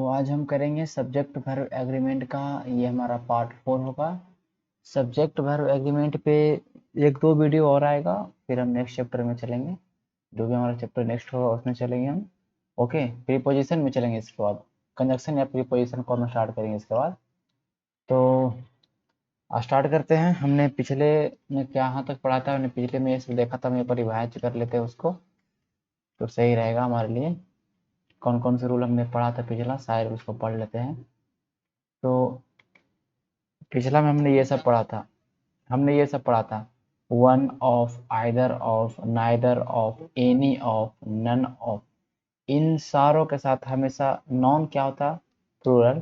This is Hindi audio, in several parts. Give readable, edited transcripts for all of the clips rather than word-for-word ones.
आज हम करेंगे सब्जेक्ट वर्ब एग्रीमेंट का। ये हमारा पार्ट 4 होगा। सब्जेक्ट वर्ब एग्रीमेंट पे एक दो वीडियो और आएगा, फिर हम नेक्स्ट चैप्टर में चलेंगे। जो भी हमारा चैप्टर नेक्स्ट होगा उसमें चलेंगे हम। ओके, प्रीपोजिशन में चलेंगे। इसके बाद कंजक्शन या प्रीपोजिशन को हम स्टार्ट करेंगे इसके बाद। तो स्टार्ट करते हैं। हमने पिछले में कहाँ तक पढ़ा था, हमने पिछले में ये सब देखा था, हम एक बार रिवाइज कर लेते हैं उसको, तो सही रहेगा हमारे लिए। कौन कौन से रूल हमने पढ़ा था पिछला, शायद उसको पढ़ लेते हैं। तो पिछला में हमने ये सब पढ़ा था। One of, either of, neither of, any of, none of. इन सारों के साथ हमेशा नॉन क्या होता, प्लूरल,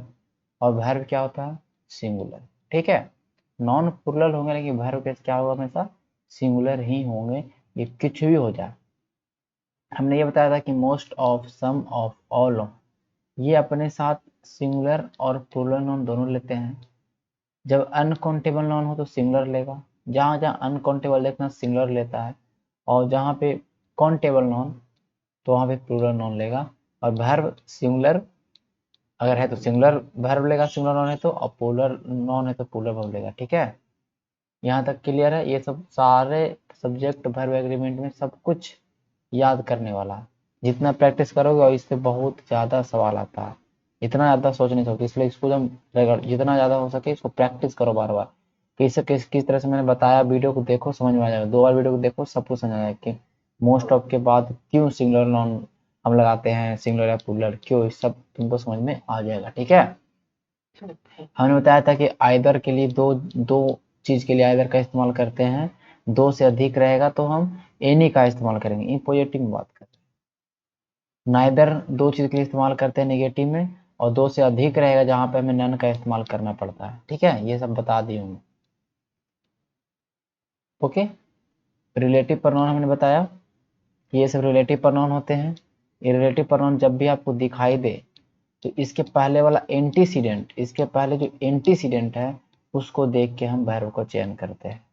और वर्ब क्या होता, सिंगुलर। ठीक है, नॉन प्लूरल होंगे लेकिन वर्ब के क्या होगा, हमेशा सिंगुलर ही होंगे। ये कुछ भी हो जाए। हमने ये बताया था कि most of, some of, all of, ये अपने साथ सिंगुलर और प्लूरल नॉन दोनों लेते हैं। जब अनकाउंटेबल नॉन हो तो सिंगुलर लेगा, जहाँ जहाँ अनकाउंटेबल देखना सिंगुलर लेता है, और जहाँ पे काउंटेबल नॉन तो वहाँ पे प्लूरल नॉन लेगा। और वर्ब सिंगुलर अगर है तो सिंगुलर वर्ब लेगा, सिंगुलर नॉन है तो, और प्लूरल नॉन है तो प्लूरल वर्ब लेगा। ठीक है, यहाँ तक क्लियर है। ये सब सारे सब्जेक्ट वर्ब एग्रीमेंट में सब कुछ याद करने वाला है। जितना प्रैक्टिस करोगे और इससे बहुत ज़्यादा सवाल आता है, इतना ज़्यादा सोच नहीं सकते, इसलिए इसको जब जितना ज़्यादा हो सके इसको प्रैक्टिस करो बार बार। किस तरह से मैंने बताया, वीडियो को देखो समझ में आ जाएगा, 2 बार वीडियो को देखो सब कुछ समझ आ जाएगा कि मोस्ट ऑफ के बाद क्यों सिंगुलर नॉन हम लगाते हैं, सिंगुलर या प्लूरल क्यों, इस सब तुमको समझ में आ जाएगा। ठीक है, हमने बताया था कि आइदर के लिए दो दो चीज के लिए आइदर का इस्तेमाल करते हैं। दो से अधिक रहेगा तो हम एनी का इस्तेमाल करेंगे, इन पॉजिटिव में बात करते हैं। नाइदर दो चीज के लिए इस्तेमाल करते हैं नेगेटिव में, और दो से अधिक रहेगा जहां पे हमें नन का इस्तेमाल करना पड़ता है। ठीक है, ये सब बता दी हूँ। ओके, रिलेटिव प्रोनाउन हमने बताया, ये सब रिलेटिव प्रोनाउन होते हैं। ये रिलेटिव प्रोनाउन जब भी आपको दिखाई दे तो इसके पहले वाला एंटीसीडेंट, इसके पहले जो एंटीसीडेंट है उसको देख के हम वर्ब को चयन करते हैं।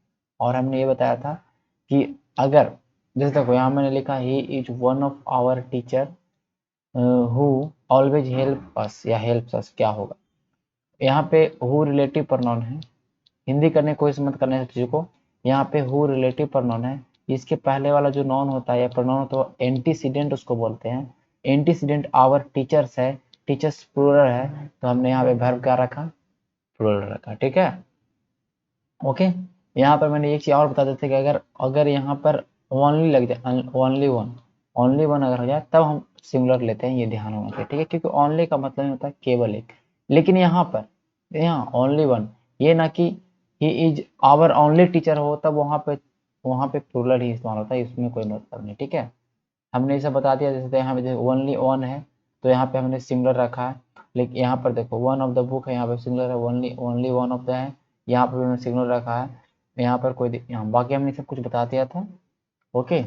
और हमने ये बताया था कि अगर, जैसे देखो यहाँ मैंने लिखा he is one of our teacher who always help us या हेल्प्स अस, क्या होगा यहाँ पे, हु रिलेटिव प्रोनाउन है। हिंदी करने कोई मत करने से चीज को, यहाँ पे हु रिलेटिव प्रोनाउन है। इसके पहले वाला जो नॉन होता है या प्रोनाउन होता है वो एंटीसीडेंट उसको बोलते हैं। एंटीसीडेंट आवर टीचर्स है, टीचर्स प्लूरल है, तो हमने यहाँ पे वर्ब क्या रखा, प्लूरल रखा। ठीक है, ओके। यहाँ पर मैंने एक चीज और बता देते कि अगर अगर यहाँ पर ओनली लग जाए, ओनली वन अगर हो जाए तब हम सिंगुलर लेते हैं, ये ध्यान होना चाहिए। ठीक है, क्योंकि ओनली का मतलब होता है केवल एक। लेकिन यहाँ पर यहाँ ओनली वन, ये ना कि he is our only teacher हो तब वहाँ पे प्लूरल ही इस्तेमाल होता है, इसमें कोई मतलब नहीं। ठीक है, हमने इसे बता दिया। जैसे यहाँ पे ओनली वन है तो यहाँ पे हमने सिंगुलर रखा है, लेकिन यहाँ पर देखो वन ऑफ द बुक है, यहाँ पे सिंगुलर है, only only one of the है, यहाँ पर हमने सिंगुलर रखा है। यहाँ पर यहाँ बाकी हमने सब कुछ बता दिया था। ओके,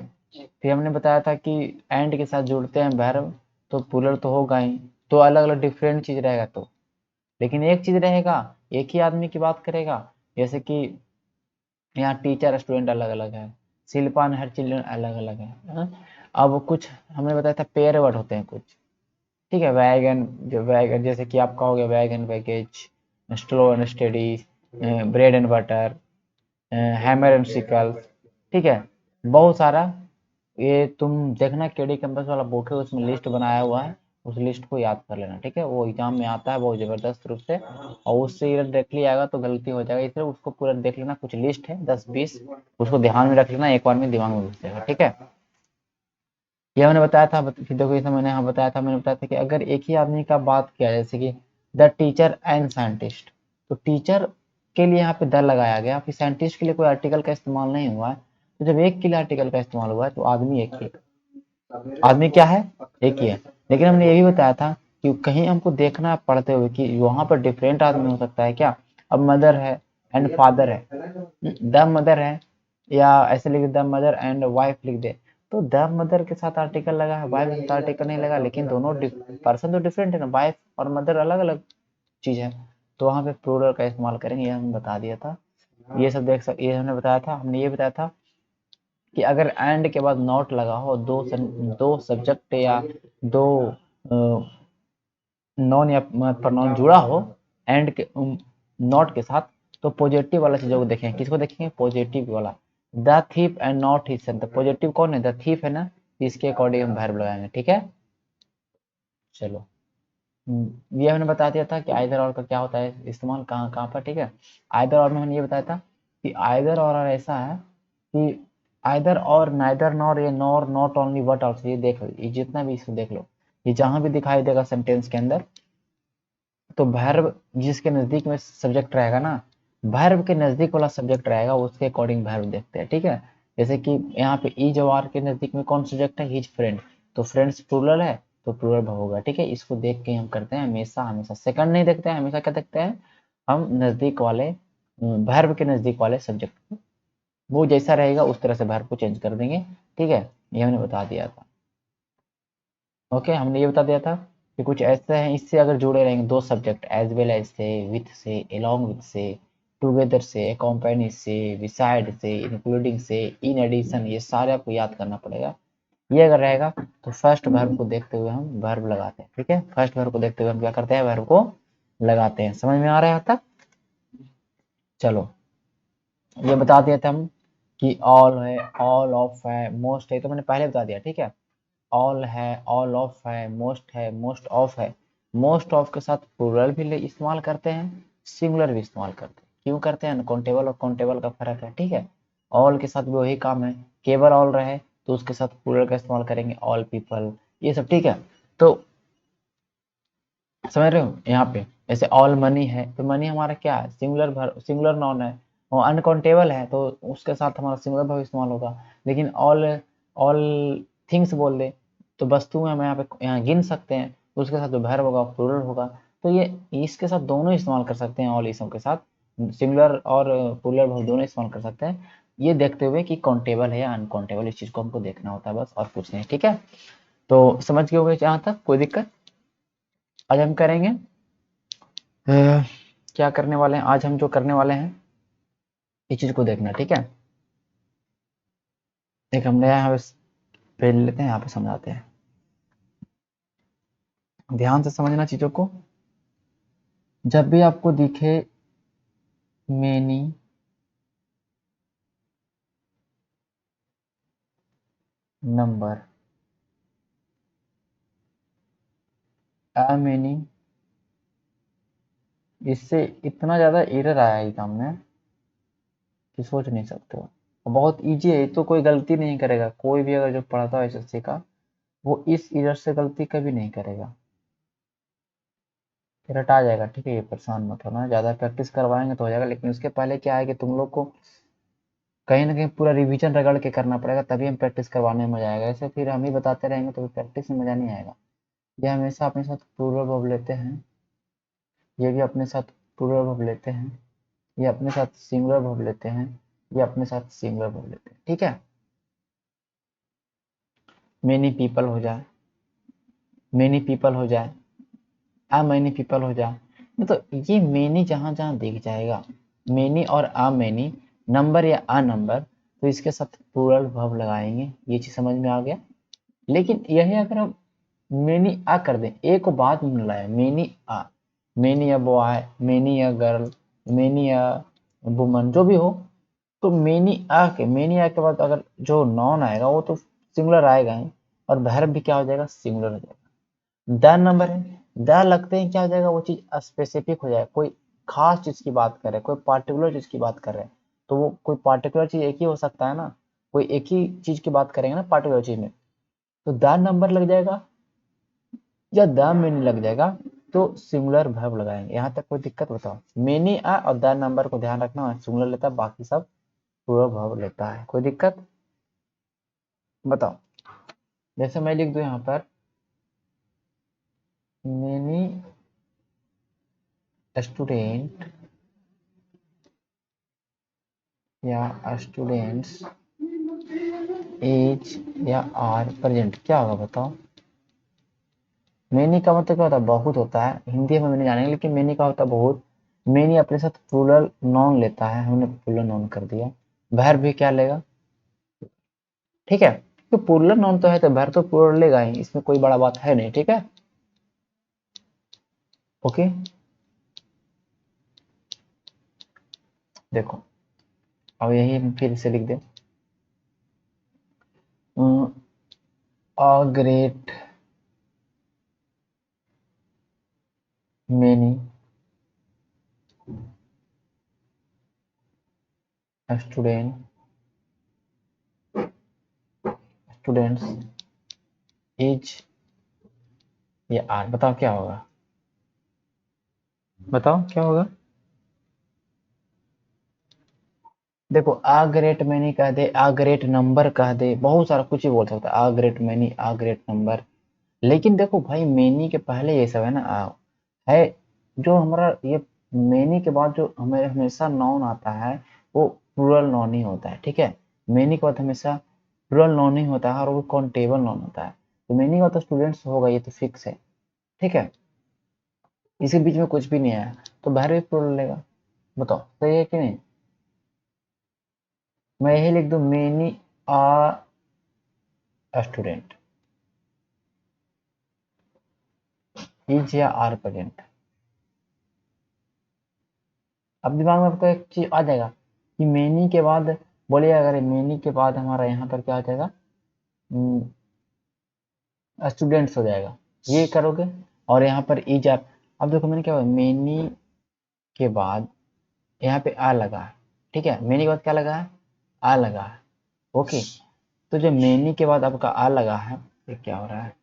फिर हमने बताया था कि एंड के साथ जुड़ते हैं वर्ब तो प्लूरल तो होगा ही, तो अलग अलग डिफरेंट चीज रहेगा तो, लेकिन एक चीज रहेगा, एक ही आदमी की बात करेगा। जैसे कि यहाँ टीचर स्टूडेंट अलग अलग है, शिल्पा हर चिल्ड्रन अलग अलग है। अब कुछ हमने बताया था पेयर वर्ड होते हैं कुछ। ठीक है, वैगन, जो वैगन जैसे कि आपका हो गया wagon, baggage, slow and study, bread and butter, hammer and sickle. ठीक है, बहुत सारा। ये तुम देखना केडी कैंपस वाला बुक है, उसमें लिस्ट बनाया हुआ है, उस लिस्ट को याद कर लेना। ठीक है, वो एग्जाम में आता है बहुत जबरदस्त रूप से, और उससे डायरेक्टली आएगा तो गलती हो जाएगा, इसलिए उसको पूरा देख लेना। कुछ लिस्ट है 10-20, उसको ध्यान में रख लेना, एक बार में दिमाग में घुस जाएगा। ठीक है, ये मैंने बताया था। फिर देखो इसमें मैंने यहाँ बताया था, मैंने बताया था कि अगर एक ही आदमी का बात किया, जैसे कि द टीचर एंड साइंटिस्ट, तो टीचर के लिए यहाँ पे द लगाया गया, फिर साइंटिस्ट के लिए कोई आर्टिकल का इस्तेमाल नहीं हुआ है। तो जब एक के लिए आर्टिकल का इस्तेमाल हुआ है तो आदमी एक ही, आदमी क्या है, एक ही है। लेकिन हमने ये भी बताया था कि कहीं हमको देखना है पढ़ते हुए कि वहां पर डिफरेंट आदमी हो सकता है क्या। अब मदर है एंड फादर है, द मदर है, या ऐसे लिख द मदर एंड वाइफ लिख दे, तो द मदर के साथ आर्टिकल लगा है, वाइफ के साथ आर्टिकल नहीं लगा, लेकिन दोनों पर्सन तो डिफरेंट है ना, वाइफ और मदर अलग अलग चीज है, तो वहां पे प्लूरल का इस्तेमाल करेंगे, ये हमने बता दिया था। ये सब ये हमने बताया था। हमने ये बताया था कि अगर एंड के बाद नॉट लगा हो, दो सब्जेक्ट या दो नॉन या प्रोनाउन जुड़ा हो एंड के नॉट के साथ, तो पॉजिटिव वाला चीजों को देखेंगे। किसको देखेंगे? पॉजिटिव वाला। The thief and not his son, तो पॉजिटिव कौन है? द थीफ है ना, इसके अकॉर्डिंग हम वर्ब लगाएंगे। ठीक है, चलो। ये हमने बता दिया था कि आइदर और का क्या होता है इस्तेमाल कहाँ कहाँ पर। ठीक है, आइदर और में हमने ये बताया था कि आइदर और ऐसा है कि आइदर और, नाइदर नॉर, ये nor, not only, what also, ये देख लो, ये जितना भी इसको देख लो, ये जहां भी दिखाई देगा सेंटेंस के अंदर, तो वर्ब जिसके नजदीक में सब्जेक्ट रहेगा ना, वर्ब के नजदीक वाला सब्जेक्ट रहेगा, उसके अकॉर्डिंग वर्ब देखते हैं। ठीक है, जैसे कि यहाँ पे ई जवार के नजदीक में कौन सब्जेक्ट है? हिज फ्रेंड, तो फ्रेंड्स प्लूरल है, तो प्लूरल वर्ब होगा। ठीक है, इसको देख के हम करते हैं हमेशा, हमेशा सेकंड नहीं देखते हैं, हमेशा क्या देखते हैं हम? नजदीक वाले, वर्ब के नजदीक वाले सब्जेक्ट को, वो जैसा रहेगा उस तरह से वर्ब को चेंज कर देंगे। ठीक है, ये हमने बता दिया था। ओके, हमने ये बता दिया था कि कुछ ऐसे हैं, इससे अगर जुड़े रहेंगे दो सब्जेक्ट, एज वेल एज से, विथ से, अलोंग विथ से, टुगेदर से, अकॉम्पनी से, बिसाइड से, इंक्लूडिंग से, इन एडिशन, ये सारे आपको याद करना पड़ेगा। ये अगर रहेगा तो फर्स्ट वर्ब को देखते हुए हम वर्ब लगाते हैं। ठीक है, फर्स्ट वर्ब को देखते हुए हम क्या करते हैं? वर्ब को लगाते हैं। समझ में आ रहा है यहाँ तक? चलो, ये बता दिए थे हम कि ऑल है, ऑल ऑफ है, मोस्ट है, तो मैंने पहले बता दिया। ठीक है, ऑल है, ऑल ऑफ है, मोस्ट ऑफ है। मोस्ट ऑफ के साथ प्लूरल भी इस्तेमाल करते हैं, सिंगुलर भी इस्तेमाल करते हैं। क्यों करते हैं? अनकाउंटेबल और काउंटेबल का फर्क है। ठीक है, ऑल के साथ भी वही काम है, केवल ऑल रहे तो उसके साथ प्लूरल का इस्तेमाल करेंगे, ऑल पीपल, ये सब। ठीक है, तो समझ रहे हो? यहाँ पे जैसे ऑल मनी है, तो मनी हमारा क्या है? सिंगुलर, सिंगुलर नॉन है, और अनकाउंटेबल है तो उसके साथ हमारा सिंगुलर वर्ब इस्तेमाल होगा। लेकिन ऑल, ऑल थिंग्स बोल दे, तो वस्तुएं हम यहाँ गिन सकते हैं, उसके साथ जो वर्ब होगा प्लूरल होगा। तो ये इसके साथ दोनों इस्तेमाल कर सकते हैं, ऑल इसम के साथ सिंगुलर और प्लूरल वर्ब दोनों इस्तेमाल कर सकते हैं, ये देखते हुए कि काउंटेबल है या अनकाउंटेबल, इस चीज को हमको देखना होता है बस, और कुछ नहीं। ठीक है, तो समझ गए होंगे यहाँ तक? कोई दिक्कत? आज हम करेंगे क्या करने वाले हैं? आज हम जो करने वाले हैं इस चीज को देखना। ठीक है, एक हम नया यहाँ पे पेन लेते हैं, यहाँ पे समझाते हैं, ध्यान से समझना चीजों को। जब भी आपको दिखे मेनी नंबर, मेनी, इससे इतना ज्यादा एरर आया एग्जाम में कि सोच नहीं सकते हो। बहुत इजी है, ये तो कोई गलती नहीं करेगा, कोई भी अगर जो पढ़ता है एसएससी का, वो इस एरर से गलती कभी नहीं करेगा, रटा जाएगा। ठीक है, ये परेशान मत होना, ज्यादा प्रैक्टिस करवाएंगे तो हो जाएगा, लेकिन उसके पहले क्या है कि तुम लोग को कहीं ना कहीं पूरा रिवीजन रगड़ के करना पड़ेगा, तभी हम प्रैक्टिस करवाने में मजा आएगा। ऐसे फिर हम ही बताते रहेंगे तो प्रैक्टिस में मजा नहीं आएगा। ये हमेशा अपने साथ प्लूरल वर्ब लेते हैं, ये भी अपने साथ प्लूरल वर्ब लेते हैं, ये अपने साथ सिंगुलर वर्ब लेते हैं, ये अपने साथ सिंगुलर वर्ब लेते हैं। ठीक है, मेनी पीपल हो जाए, मेनी पीपल हो जाए, आ मैनी पीपल हो जाए, मतलब ये मेनी जहां जहां दिख जाएगा, मेनी और आ मैनी, नंबर या आ नंबर, तो इसके साथ प्लूरल वर्ब लगाएंगे। ये चीज समझ में आ गया? लेकिन यही अगर हम मेनी आ कर दें, ए को बाद में लाए, many a, many a boy, many a girl, many a woman, जो भी हो, तो मेनी आ के बाद अगर जो नॉन आएगा वो तो सिंगुलर आएगा ही, और वर्ब भी क्या हो जाएगा? सिंगुलर हो जाएगा। द नंबर है, द लगते ही क्या हो जाएगा? वो चीज स्पेसिफिक हो जाएगा, कोई खास चीज की बात कर रहे हैं, कोई पार्टिकुलर चीज की बात कर रहे हैं, तो वो कोई पार्टिकुलर चीज एक ही हो सकता है ना, कोई एक ही चीज की बात करेंगे ना पार्टिकुलर चीज में, तो द नंबर लग जाएगा या द मेनी लग जाएगा, तो सिंगुलर वर्ब लगाएंगे। यहाँ तक कोई दिक्कत? बताओ, मेनी आ और द नंबर को ध्यान रखना, सिंगुलर लेता है, बाकी सब प्लूरल वर्ब लेता है। कोई दिक्कत? बताओ, जैसे मैं लिख दूं यहाँ पर मेनी स्टूडेंट या स्टूडेंट्स एज या आर प्रेजेंट, क्या होगा बताओ? मेनी का मतलब क्या होता है? बहुत होता है, हिंदी में मैंने जानेंगे, लेकिन मेनी का होता है बहुत। मेनी अपने साथ प्लूरल नॉन लेता है, हमने प्लूरल नॉन कर दिया, वर्ब भी क्या लेगा? ठीक है, तो प्लूरल नॉन तो है तो वर्ब तो प्लूरल लेगा ही, इसमें कोई बड़ा बात है नहीं। ठीक है, ओके, देखो अब यही हम फिर से लिख दें, a great many students is, ये आर, बताओ क्या होगा, बताओ क्या होगा। देखो आ ग्रेट मैनी कह दे, आ ग्रेट नंबर कह दे, बहुत सारा कुछ ही बोल सकता है, आ ग्रेट मैनी, आ ग्रेट नंबर। लेकिन देखो भाई मैनी के पहले ये सब है ना, है जो हमारा ये मैनी के बाद जो हमें हमेशा नाउन आता है वो प्लूरल नाउन ही होता है, ठीक है। मैनी के बाद हमेशा प्लूरल नाउन ही होता है और वो काउंटेबल नाउन होता है। तो मैनी का तो स्टूडेंट्स होगा, ये तो फिक्स है, ठीक है। इसके बीच में कुछ भी नहीं आया तो बाहर भी प्लूरल लेगा, बताओ सही है कि नहीं। मैं यही लिख दूं, मैनी आर स्टूडेंट, इज या आर प्रेजेंट। अब दिमाग में आपको एक चीज आ जाएगा कि मैनी के बाद, बोलिए अगर मैनी के बाद हमारा यहाँ पर क्या आ जाएगा, स्टूडेंट्स हो जाएगा, ये करोगे। और यहाँ पर इज आप, अब देखो मैंने क्या हुआ, मैनी के बाद यहाँ पे आ लगा है, ठीक है। मैनी के बाद क्या लगा है, आ लगा है, ओके। तो जो मैनी के बाद आपका आ लगा है, ये क्या हो रहा है,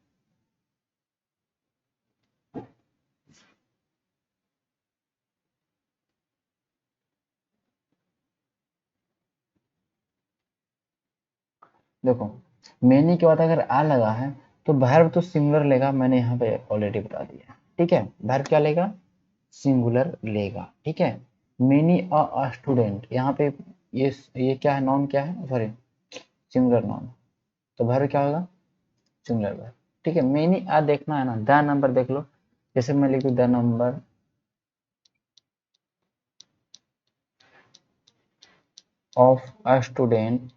देखो मैनी के बाद अगर आ लगा है तो वर्ब तो सिंगुलर लेगा, मैंने यहाँ पे ऑलरेडी बता दिया, ठीक है। वर्ब क्या लेगा, सिंगुलर लेगा, ठीक है। मैनी अ स्टूडेंट, यहाँ पे ये क्या है, नॉन क्या है, सॉरी सिंगुलर नॉन, तो वर्ब क्या होगा, सिंगुलर वर्ब, ठीक है। मैनी आ देखना है ना, द नंबर देख लो, जैसे मैं लिख दूं the number of a student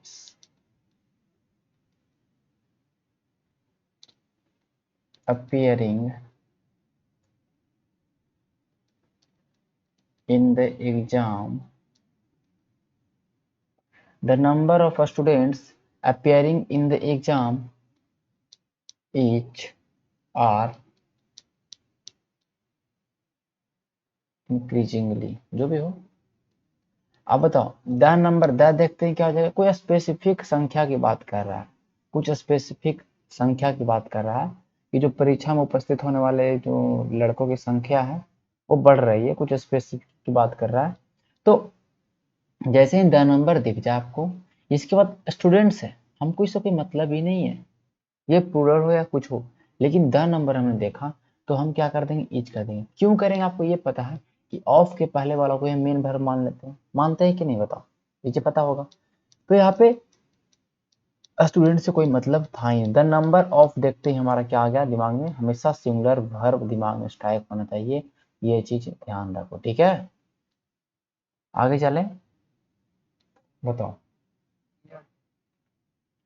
appearing in the exam, the number of students appearing in the exam each are increasingly, जो भी हो। अब बताओ द नंबर, द देखते हैं क्या हो जाएगा, कोई स्पेसिफिक संख्या की बात कर रहा है, कुछ स्पेसिफिक संख्या की बात कर रहा है कि जो परीक्षा में उपस्थित होने वाले जो लड़कों की संख्या है वो बढ़ रही है, कुछ स्पेसिफिक की बात कर रहा है। तो जैसे ही द नंबर दिख जाए आपको, इसके बाद स्टूडेंट्स है, हमको इससे कोई मतलब ही नहीं है, ये प्लूरल हो या कुछ हो, लेकिन द नंबर हमने देखा तो हम क्या कर देंगे, इज कर देंगे। क्यों करेंगे, आपको ये पता है कि ऑफ के पहले वाला को मेन वर्ब मान लेते हैं, मानते हैं कि नहीं बताओ, ये पता होगा। तो यहाँ पे स्टूडेंट से कोई मतलब था ही, द नंबर ऑफ देखते ही हमारा क्या आ गया दिमाग में, हमेशा सिंगुलर वर्ब दिमाग में स्ट्राइक होना चाहिए, ये चीज ध्यान रखो, ठीक है। आगे चले, बताओ,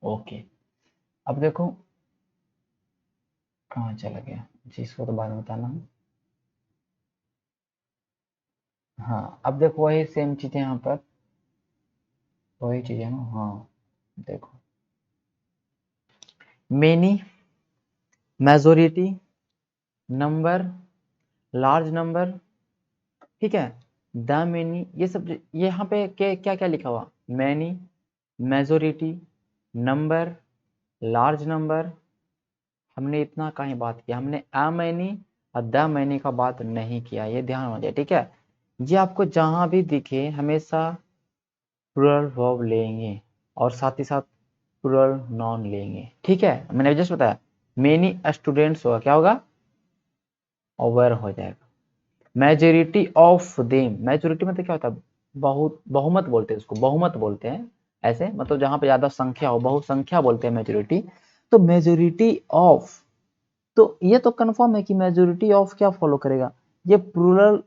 ओके। अब देखो कहाँ चला गया, जिसको तो बाद में बताना है। हाँ अब देखो वही सेम चीजें यहाँ पर, वही चीज है ना, हाँ देखो many, majority, number, large number, ठीक है, द मेनी, ये सब यहाँ पे क्या क्या लिखा हुआ, many, majority, number, large number, हमने इतना कहीं बात किया, हमने अ मैनी और द मैनी का बात नहीं किया, ये ध्यान होना चाहिए, ठीक है। ये आपको जहां भी दिखे हमेशा प्लूरल वर्ब लेंगे और साथ ही साथ प्लूरल नॉन लेंगे, ठीक है। मैंने जस्ट बताया मेनी स्टूडेंट्स होगा, क्या होगा, ओवर हो जाएगा। मेजोरिटी ऑफ देम, मेजोरिटी मतलब क्या होता है, बहुत, बहुमत बोलते हैं उसको, बहुमत बोलते हैं ऐसे, मतलब जहां पे ज्यादा संख्या हो, बहुसंख्या बोलते हैं मेजोरिटी। तो मेजोरिटी ऑफ, तो ये तो कंफर्म है कि मेजोरिटी ऑफ क्या फॉलो करेगा, ये प्लूरल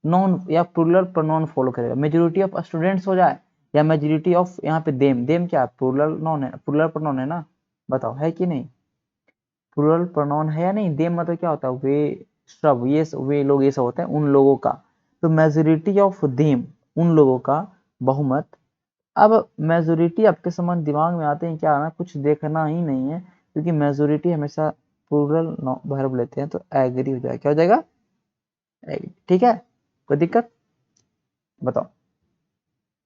नॉन या प्लूरल प्रोनाउन फॉलो करेगा। मेजोरिटी ऑफ स्टूडेंट्स हो जाए या मेजोरिटी ऑफ, यहाँ पे देम, देम क्या है, प्लूरल नॉन है, प्लूरल प्रोनाउन है ना, बताओ है कि नहीं, प्लूरल प्रोनाउन है या नहीं। देम मतलब क्या होता है, वे सब ये वे लोग ये सब होते हैं उन लोगों का। तो मेजोरिटी ऑफ देम उन लोगों का बहुमत। अब मेजोरिटी आपके समझ दिमाग में आते हैं क्या, ना कुछ देखना ही नहीं है, क्योंकि मेजोरिटी हमेशा प्लूरल वर्ब लेते हैं, तो एग्री हो जाएगा। क्या हो जाएगा? एग्री। ठीक है, कोई दिक्कत? बताओ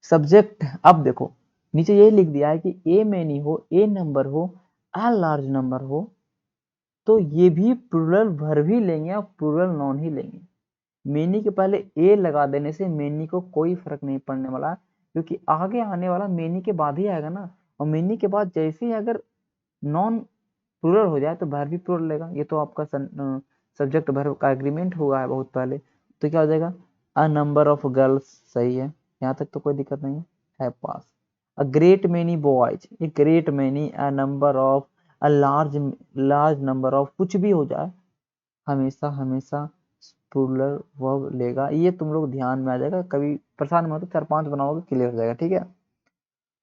सब्जेक्ट। अब देखो नीचे ये लिख दिया है कि ए मैनी हो, ए नंबर हो, आ लार्ज नंबर हो, तो ये भी प्लूरल वर्ब ही लेंगे और प्लूरल नाउन ही लेंगे। मेनी के पहले ए लगा देने से मेनी को कोई फर्क नहीं पड़ने वाला, क्योंकि आगे आने वाला मेनी के बाद ही आएगा ना। और मेनी के बाद जैसे ही अगर नॉन प्लूरल हो जाए तो वर्ब भी प्लूरल लेगा। ये तो आपका सब्जेक्ट वर्ब का एग्रीमेंट हुआ है बहुत पहले। तो क्या हो जाएगा? A number of girls. सही है, यहाँ तक तो कोई दिक्कत नहीं है पास। अ ग्रेट मेनी बॉयज, ये great many, a number of, a large large number of, कुछ भी हो जाए हमेशा हमेशा प्लूरल वर्ब लेगा। ये तुम लोग ध्यान में आ जाएगा, कभी परेशान मत हो, 4-5 बनाओगे क्लियर हो जाएगा। ठीक है,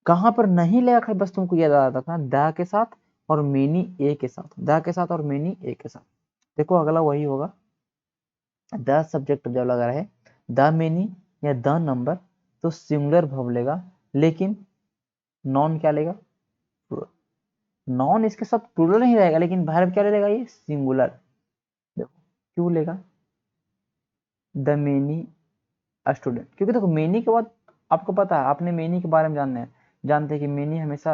कहां पर नहीं लेगा बस तुमको याद रखना, द के साथ और मेनी ए के साथ, द के साथ और मेनी ए के साथ। देखो अगला वही होगा, द सब्जेक्ट जब लगा रहे द मेनी या द नंबर तो सिंगुलर वर्ब लेगा, लेकिन नॉन क्या लेगा? नॉन इसके साथ प्लूरल नहीं रहेगा, लेकिन वर्ब क्या लेगा? ये सिंगुलर। देखो क्यों लेगा? द मेनी स्टूडेंट, क्योंकि देखो मेनी के बाद आपको पता है, आपने मेनी के बारे में जानते हैं कि मेनी हमेशा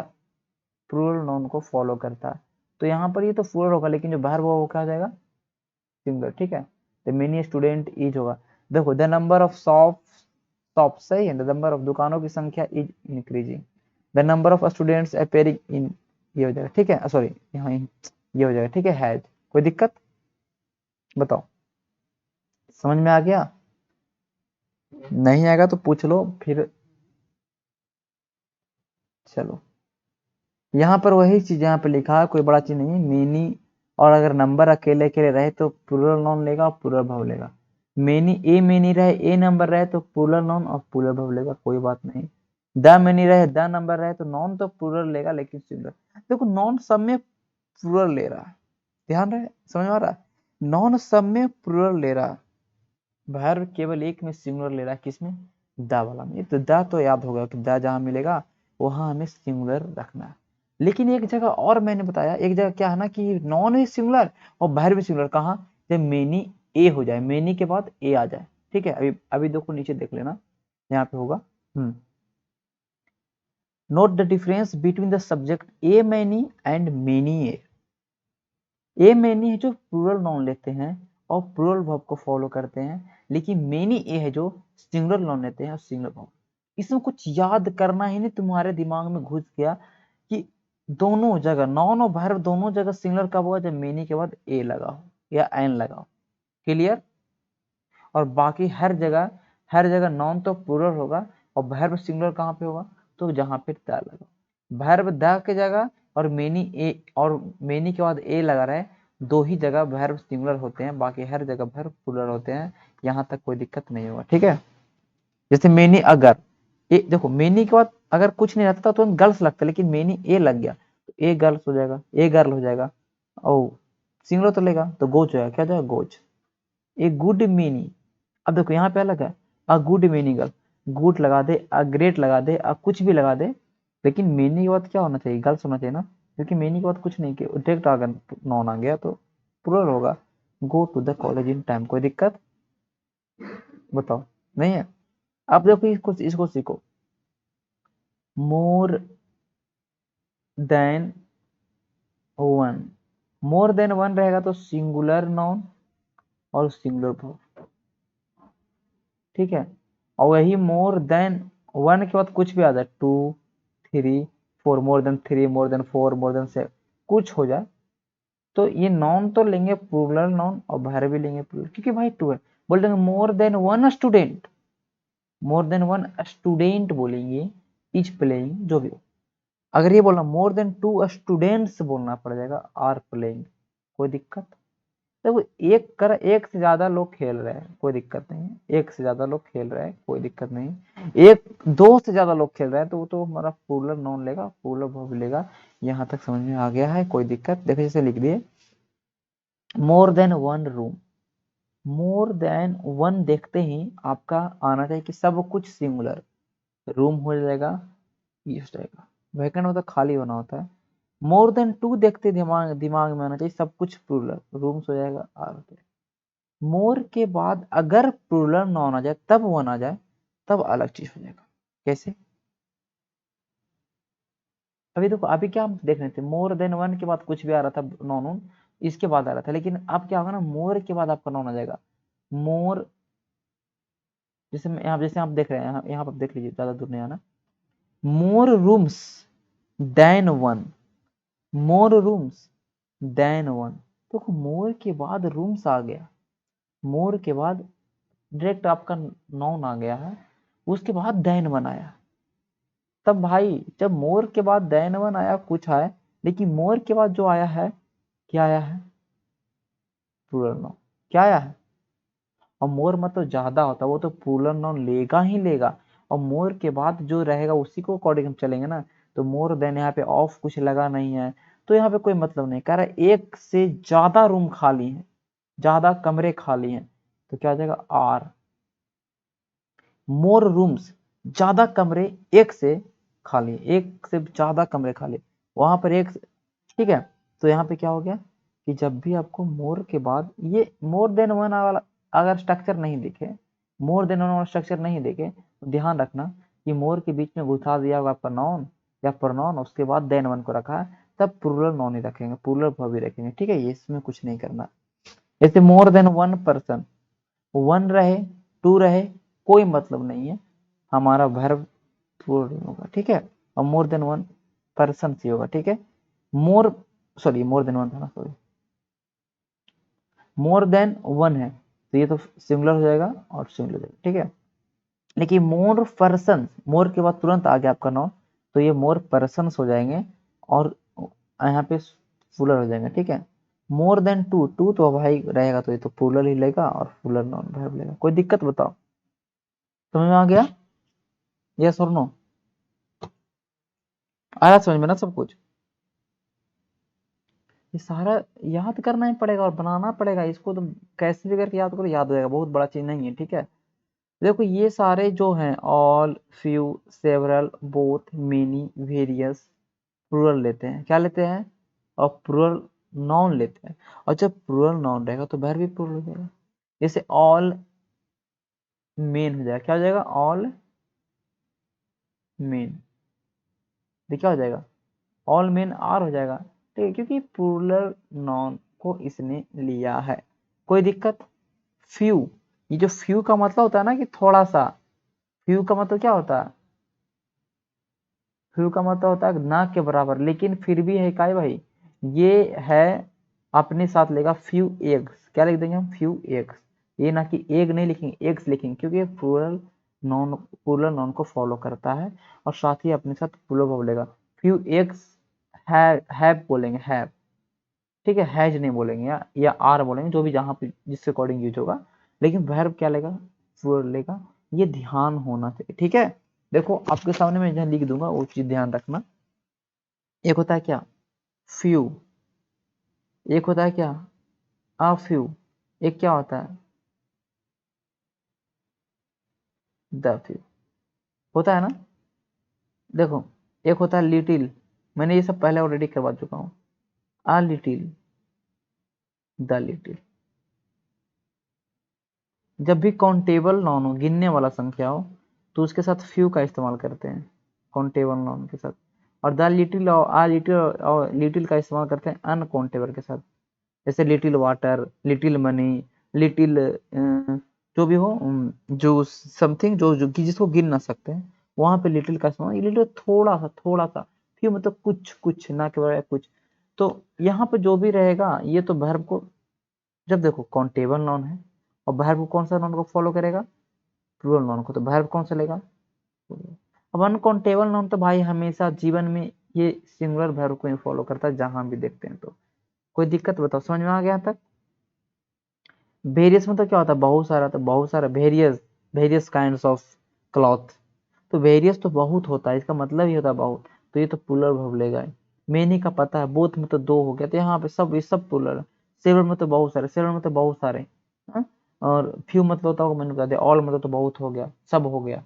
प्लूरल नाउन को फॉलो करता है। तो यहाँ पर ये तो प्लूरल होगा, लेकिन जो वर्ब होगा वो क्या हो जाएगा? सिंगुलर। ठीक है, द मेनी स्टूडेंट इज होगा। देखो द नंबर ऑफ शॉप सही है, द नंबर ऑफ दुकानों की संख्या is increasing, the number of students appearing in, ये हो जाएगा। ठीक है, सॉरी यहाँ ये हो जाएगा। ठीक है, हैज। कोई दिक्कत? बताओ समझ में आ गया? नहीं आएगा तो पूछ लो फिर। चलो यहाँ पर वही चीज यहाँ पे लिखा है, कोई बड़ा चीज नहीं है। मेनी और अगर नंबर अकेले अकेले रहे तो प्लूरल नाउन लेगा और प्लूरल वर्ब लेगा। मेनी रहे, ए नंबर रहे तो प्लूरल नाउन और प्लूरल वर्ब लेगा, कोई बात नहीं। द मेनी रहे, द नंबर रहे तो नॉन तो प्लूरल लेगा, लेकिन सिंगुलर। देखो नॉन सब में प्लूरल ले रहा है, ध्यान रहे, समझ में आ रहा है? नॉन सब में प्लूरल ले रहा है, वर्ब केवल एक में सिंगुलर ले रहा है, किसमें? द वाला में। तो द तो याद होगा कि द जहां मिलेगा वहां हमें सिंगुलर रखना है। लेकिन एक जगह और मैंने बताया, एक जगह क्या है ना कि नॉन भी सिंगुलर और वर्ब भी सिंगुलर। कहाँ? जब मेनी ए हो जाए, मेनी के बाद ए आ जाए। ठीक है, अभी अभी देखो नीचे देख लेना, यहाँ पे होगा। Note the difference between the subject A many and many A. A many है जो प्लूरल नाउन लेते हैं और प्लूरल वर्ब को फॉलो करते हैं, लेकिन मेनी ए है जो सिंगुलर नाउन लेते हैं और सिंगुलर वर्ब। इसमें कुछ याद करना ही नहीं, तुम्हारे दिमाग में घुस गया कि दोनों जगह नॉन और वर्ब दोनों जगह सिंगुलर कब होगा? जब मेनी के बाद ए लगा हो या एन लगा हो। क्लियर? और बाकी हर जगह नॉन तो प्लूरल होगा और वर्ब सिंगुलर कहाँ पे होगा? तो जहां पे द लगा, वर्ब द के जगह और मेनी के बाद ए लगा रहे, दो ही जगह वर्ब सिंगुलर होते हैं, बाकी हर जगह वर्ब प्लूरल होते हैं। यहाँ तक कोई दिक्कत नहीं होगा। ठीक है, जैसे मेनी अगर देखो मेनी के बाद अगर कुछ नहीं रहता तो गर्ल्स लगता, लेकिन मेनी ए लग गया तो ए गर्ल्स हो जाएगा, ए गर्ल हो जाएगा, और सिंगुलर तो लेगा तो गोज हो जाएगा। क्या जाएगा? गोज। ए गुड मेनी, अब देखो यहाँ पे अलग है, a good many girl, good लगा दे, अ ग्रेट लगा दे, अ कुछ भी लगा दे, लेकिन मेनी के बाद क्या होना चाहिए? गर्ल्स होना चाहिए ना, क्योंकि मेनी के बाद कुछ नहीं किया, डायरेक्ट अगर नॉन आ गया तो प्लूरल होगा। Go to the college in time. कोई दिक्कत? बताओ नहीं है? अब देखो इसको सीखो। More than one, more than one रहेगा तो सिंगुलर नाउन और सिंगुलर वर्ब। ठीक है, और वही मोर देन वन के बाद कुछ भी आ जाए, 2 3 4, more than 3, more than 4, more than 7, कुछ हो जाए तो ये नॉन तो लेंगे प्लूरल नाउन और वर्ब भी लेंगे प्लूरल, क्योंकि भाई 2 है। बोल देंगे मोर देन वन स्टूडेंट, मोर देन वन स्टूडेंट बोलेंगे, इज प्लेइंग, जो भी हो। अगर ये बोलना मोर देन 2 स्टूडेंट्स बोलना पड़ जाएगा, आर प्लेइंग। कोई दिक्कत? देखो एक से ज्यादा लोग खेल रहे हैं, कोई दिक्कत नहीं है। एक से ज्यादा लोग खेल रहे हैं, कोई दिक्कत नहीं। एक दो से ज्यादा लोग खेल रहे हैं तो वो तो हमारा प्लूरल नाउन लेगा, प्लूरल वर्ब लेगा। यहाँ तक समझ में आ गया है? कोई दिक्कत? देखो जैसे लिख दिए मोर देन वन रूम, मोर देन वन देखते ही आपका आना चाहिए कि सब कुछ सिंगुलर, रूम हो जाएगा, ये हो जाएगा, वैकेंट मतलब खाली होना होता है। मोर देन टू देखते दिमाग दिमाग में आना चाहिए सब कुछ प्लूरल, रूम्स हो जाएगा, आर हो जाएगा। मोर के बाद अगर प्लूरल नाउन आ जाए, तब वन आ जाए, तब अलग चीज हो जाएगा। कैसे? अभी देखो, अभी क्या हम देख रहे थे, मोर देन वन के बाद कुछ भी आ रहा था नाउन, इसके बाद आ रहा था, लेकिन अब क्या होगा ना, मोर के बाद आपका नाउन आ जाएगा। मोर, जैसे यहाँ, जैसे आप देख रहे हैं, यहाँ पर देख लीजिए, ज्यादा दूर नहीं आना। मोर रूम्स देन वन, मोर रूम्स देन वन, तो मोर के बाद रूम्स आ गया, मोर के बाद डायरेक्ट आपका नाउन आ गया है, उसके बाद देन वन आया। तब भाई जब मोर के बाद देन वन आया कुछ आया, लेकिन मोर के बाद जो आया है, क्या आया है? Plural noun. क्या आया है? और मोर मतलब ज्यादा होता है, वो तो प्लूरल नाउन लेगा ही लेगा, और मोर के बाद जो रहेगा उसी को अकॉर्डिंग हम चलेंगे ना। तो मोर देन यहाँ पे ऑफ कुछ लगा नहीं है, तो यहाँ पे कोई मतलब नहीं, कह रहा है एक से ज्यादा रूम खाली है, ज्यादा कमरे खाली हैं, तो क्या हो जाएगा? आर। मोर रूम्स, ज्यादा कमरे एक से खाली, एक से ज्यादा कमरे खाली, वहां पर एक, ठीक है। तो यहाँ पे क्या हो गया कि जब भी आपको मोर के बाद ये मोर देन वन वाला अगर स्ट्रक्चर नहीं दिखे, मोर देन वन वाला स्ट्रक्चर नहीं देखे, तो ध्यान रखना कि मोर के बीच में घुसा दिया होगा आपका नाउन या प्रोनाउन, उसके बाद देन वन को रखा है, तब प्लूरल नाउन ही रखेंगे, प्लूरल वर्ब ही रखेंगे, ठीक है। ये इसमें कुछ नहीं करना। जैसे मोर देन वन पर्सन, वन रहे टू रहे कोई मतलब नहीं है, हमारा वर्ब प्लूरल होगा, ठीक है। और मोर देन वन पर्सन ही होगा, ठीक है। मोर, सॉरी मोर देन वन था ना, सॉरी, मोर देन वन है, तो ये तो सिंगुलर हो जाएगा और सिंगुलर हो जाएगा, ठीक है। लेकिन मोर पर्सन, मोर के बाद तुरंत आ गया आपका नाउन, तो ये मोर पर्सन हो जाएंगे, और यहाँ पे प्लूरल हो जाएंगे, ठीक है। मोर देन टू, टू तो भाई रहेगा, तो ये तो प्लूरल ही लेगा और प्लूरल नाउन वर्ब लेगा। कोई दिक्कत बताओ, समझ में आ गया? यस और नो? आया समझ में ना सब कुछ? ये सारा याद करना ही पड़ेगा और बनाना पड़ेगा इसको, तो कैसे भी करके याद करो, याद हो जाएगा, बहुत बड़ा चीज नहीं है, ठीक है। देखो ये सारे जो हैं, all, few, several, both, many, various, plural लेते हैं, क्या लेते हैं? और प्लूरल नाउन लेते हैं, और जब प्लूरल नाउन रहेगा तो वर्ब भी प्लूरल हो जाएगा। जैसे ऑल मेन हो जाएगा, क्या हो जाएगा? ऑल मेन, तो क्या हो जाएगा? ऑल मेन आर हो जाएगा, ठीक है, क्योंकि प्लूरल नाउन को इसने लिया है। कोई दिक्कत? फ्यू, ये जो फ्यू का मतलब होता है ना कि थोड़ा सा, फ्यू का मतलब क्या होता है? फ्यू का मतलब होता है ना के बराबर, लेकिन फिर भी है काय भाई, ये है अपने साथ लेगा फ्यू एग्स, क्या लिख देंगे हम? Few eggs. ये ना कि एग नहीं लिखेंगे, एग्स लिखेंगे, क्योंकि ये प्लूरल नाउन को फॉलो करता है, और साथ ही अपने साथ प्लूरल वर्ब लेगा। फ्यू एग्स हैव बोलेंगे, हैव, ठीक है, हैज नहीं बोलेंगे, या आर बोलेंगे, जो भी जहां पे जिसके अकॉर्डिंग यूज होगा, लेकिन वर्ब क्या लेगा? प्लूरल लेगा। ये ध्यान होना चाहिए, ठीक है। देखो आपके सामने मैं जहां लिख दूंगा वो चीज ध्यान रखना। एक होता है क्या? फ्यू, एक होता है क्या? अ फ्यू, एक क्या होता है? द फ्यू, होता है ना। देखो एक होता है लिटिल, मैंने ये सब पहले ऑलरेडी करवा चुका हूँ। A little, the little. जब भी काउंटेबल नाउन हो, गिनने वाला संख्या हो, तो उसके साथ फ्यू का इस्तेमाल करते हैं, काउंटेबल नाउन के साथ। और द लिटिल और आ लिटिल और लिटिल का इस्तेमाल करते हैं अनकाउंटेबल के साथ, जैसे little water, little money, little जो भी हो, जो समथिंग जो कि जिसको गिन ना सकते हैं, वहां पे लिटिल का इस्तेमाल। लिटिल थोड़ा सा, थोड़ा सा, फिर मतलब कुछ कुछ ना के बराबर कुछ। तो यहाँ पे जो भी रहेगा ये तो वर्ब को, जब देखो काउंटेबल नाउन है, और वर्ब कौन सा नाउन को फॉलो करेगा? प्लूरल नाउन को, तो वर्ब कौन सा लेगा? अब अनकाउंटेबल नाउन तो भाई हमेशा जीवन में ये सिंगुलर वर्ब को ही फॉलो करता है, जहां भी देखते हैं। तो कोई दिक्कत बताओ, समझ में आ गया तक? वेरियस मतलब क्या होता है? बहुत सारा, तो बहुत सारा various, various kinds of cloth, तो वेरियस तो बहुत होता है, इसका मतलब ही होता है बहुत, तो ये तो प्लूरल वर्ब लेगा। मेनी का पता है, बोथ में तो दो हो गया, तो यहाँ पे सब, ये सब प्लूरल है। सेवरल में तो बहुत सारे, सेवरल में तो बहुत सारे, हाँ? और फ्यू मतलब होता होगा, मैंने बता दिया। ऑल मतलब तो बहुत हो गया, सब हो गया।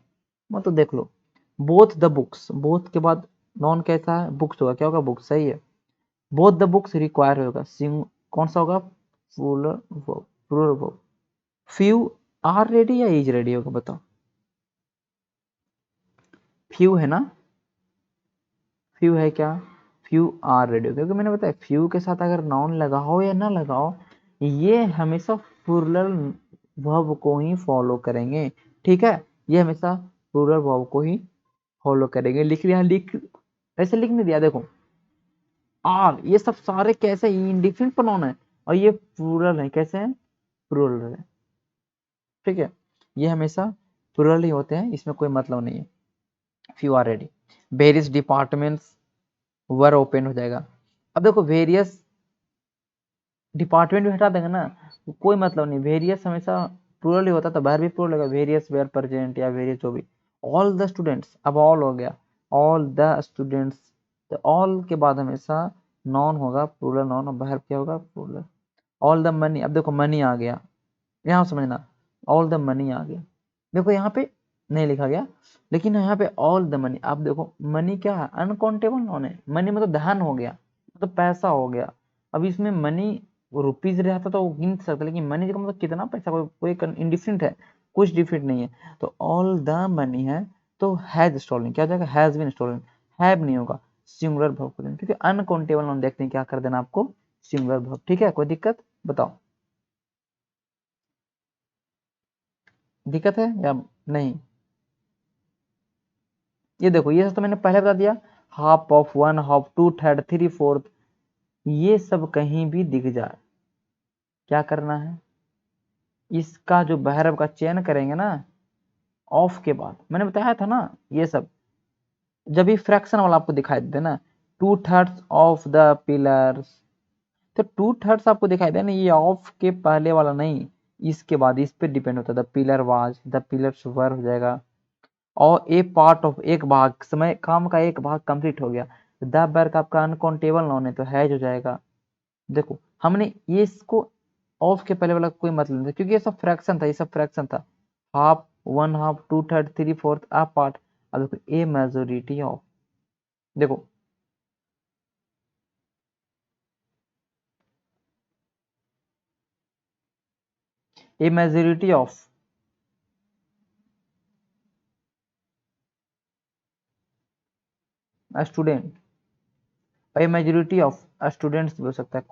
मतलब देख लो, बोथ द बुक्स, बोथ के बाद नॉन कैसा है, बुक्स होगा, क्या होगा, बुक्स, सही है। बोथ द बुक्स रिक्वायर होगा, कौन सा होगा, plural verb. Few are ready या इज रेडी होगा, बताओ। फ्यू है ना, फ्यू है क्या, फ्यू आर रेडी, क्योंकि मैंने बताया फ्यू के साथ अगर नाउन लगाओ या ना लगाओ, ये हमेशा प्लूरल वर्ब को ही फॉलो करेंगे, ठीक है। ये हमेशा प्लूरल वर्ब को ही फॉलो करेंगे। लिख लिया, लिख, ऐसे लिख नहीं दिया, देखो आर, ये सब सारे कैसे इंडिफिनिट प्रोनाउन है, और ये प्लूरल है, कैसे हैं, प्लूरल है, ठीक है। ये हमेशा प्लूरल ही होते हैं, इसमें कोई मतलब नहीं है। Few are ready, various departments were open हो जाएगा। अब देखो वेरियस डिपार्टमेंट भी हटा देंगे ना, तो कोई मतलब नहीं, वेरियस हमेशा प्लूरल ही होता है, तो बाहर भी प्लूरल होगा, वेरियस वेयर प्रेजेंट या वेरियस जो भी। ऑल द स्टूडेंट्स, अब ऑल हो गया, ऑल द स्टूडेंट्स, तो ऑल के बाद हमेशा नॉन होगा, प्लूरल नॉन, और बाहर क्या होगा, प्लूरल। ऑल द मनी, अब देखो मनी आ गया, यहाँ समझना, ऑल द मनी आ गया, देखो यहाँ पे नहीं लिखा गया, लेकिन यहाँ पे ऑल द मनी, आप देखो मनी क्या है, अनकाउंटेबल नॉन है, मनी मतलब धन हो गया, मतलब पैसा हो गया। अब इसमें मनी रुपीज रहता तो वो गिन सकता, लेकिन मनी का मतलब कितना पैसा, कोई इंडिफरेंट है, कुछ डिफरेंट नहीं है। तो ऑल द मनी है, तो हैज स्टोलन, क्या हो जाएगा, हैज बीन स्टोलन, हैव नहीं होगा, सिंगुलर वर्ब को देना, क्योंकि अनकाउंटेबल नॉन देखते हैं क्या कर देना आपको, सिंगुलर वर्ब, ठीक है। कोई दिक्कत, बताओ, दिक्कत है या नहीं। ये देखो, ये सब तो मैंने पहले बता दिया, half of, one half, two third, three fourth, ये सब कहीं भी दिख जाए, क्या करना है, इसका जो वर्ब का चयन करेंगे ना, ऑफ के बाद, मैंने बताया था ना, ये सब जब भी फ्रैक्शन वाला आपको दिखाई देते ना, two thirds of the pillars, तो टू थर्ड्स आपको दिखाई दे ना, ये ऑफ के पहले वाला नहीं, इसके बाद, इस पे डिपेंड होता है, the pillar was, the pillars were हो जाएगा, और ए पार्ट ऑफ, एक भाग, समय काम का एक भाग कंप्लीट हो गया, द वर्ग आपका अनकाउंटेबल नॉन है, तो हैज हो जाएगा। देखो हमने ये इसको ऑफ के पहले वाला कोई मतलब नहीं था, क्योंकि ये सब फ्रैक्शन था, ये सब फ्रैक्शन था, half, one half, two third, three fourth, a part. अब देखो ए मेजोरिटी ऑफ, देखो a majority of, student, a majority of students भी हो सकता है,